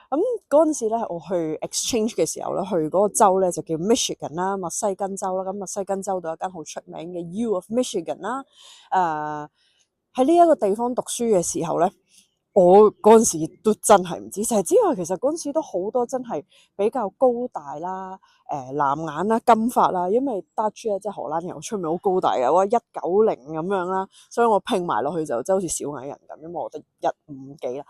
咁嗰陣時咧，我去 exchange 嘅時候咧，去嗰個州咧就叫 Michigan 啦，密西根州啦。咁密西根州度有一間好出名嘅 U of Michigan 啦。喺呢一個地方讀書嘅時候咧，我嗰陣時都真係唔知，就係知道其實嗰陣時都好多真係比較高大啦、藍眼啦、金髮啦，因為 Dutch 咧即係荷蘭人出面好高大嘅，我190咁樣啦，所以我拼埋落去就真係好似小矮人咁，因為我得150幾啦。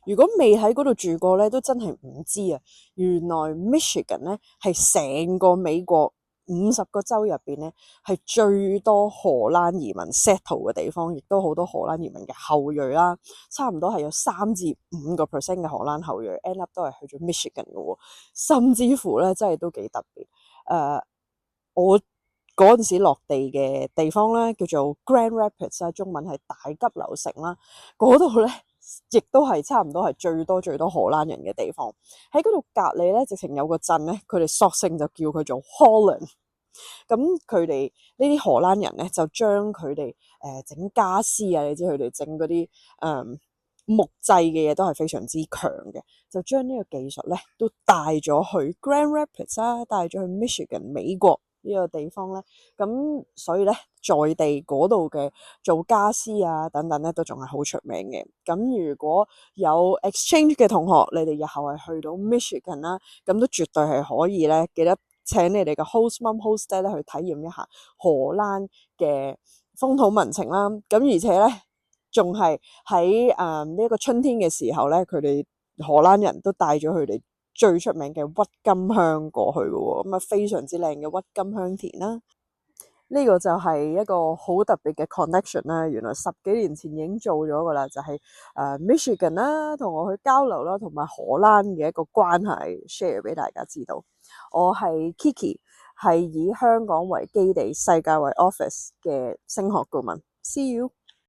如果未喺嗰度住過咧，都真係唔知啊！原來 Michigan 咧係成個美國50個州入邊咧係最多荷蘭移民 settle 嘅地方，亦都好多荷蘭移民嘅後裔啦。差唔多係有3至5%嘅荷蘭後裔 end up 都係去咗 Michigan 嘅喎，甚至乎咧真係都幾特別。我嗰陣時落地嘅地方咧叫做 Grand Rapids 啦，中文係大急流城啦，嗰度咧。亦都係差唔多係最多荷蘭人嘅地方。喺嗰度隔離咧，直情有個鎮咧，佢哋索性就叫佢做 Holland。咁佢哋呢啲荷蘭人咧，就將佢哋整家私啊，你知佢哋整嗰啲木製嘅嘢都係非常之強嘅，就將呢個技術咧都帶咗去 Grand Rapids 啦，帶咗去 Michigan 美國呢個地方咧。咁所以咧，在地嗰度嘅做家私啊等等咧，都仲係好出名嘅。咁如果有 exchange 嘅同學，你哋日後係去到 Michigan 啦，咁都絕對係可以咧，記得請你哋嘅 host mom host dad 咧去體驗一下荷蘭嘅風土民情啦。咁而且咧，仲係喺呢一個春天嘅時候咧，佢哋荷蘭人都帶咗佢哋最出名嘅鬱金香過去嘅喎，咁啊非常之靚嘅鬱金香田啦。呢個就係一個好特別嘅 connection 啦，原來10幾年前已經做咗噶啦，就係Michigan 啦，同我去交流啦，同埋荷蘭嘅一個關係 share 俾大家知道。我係 Kiki，係以香港為基地、世界為 office 嘅升學顧問。See you。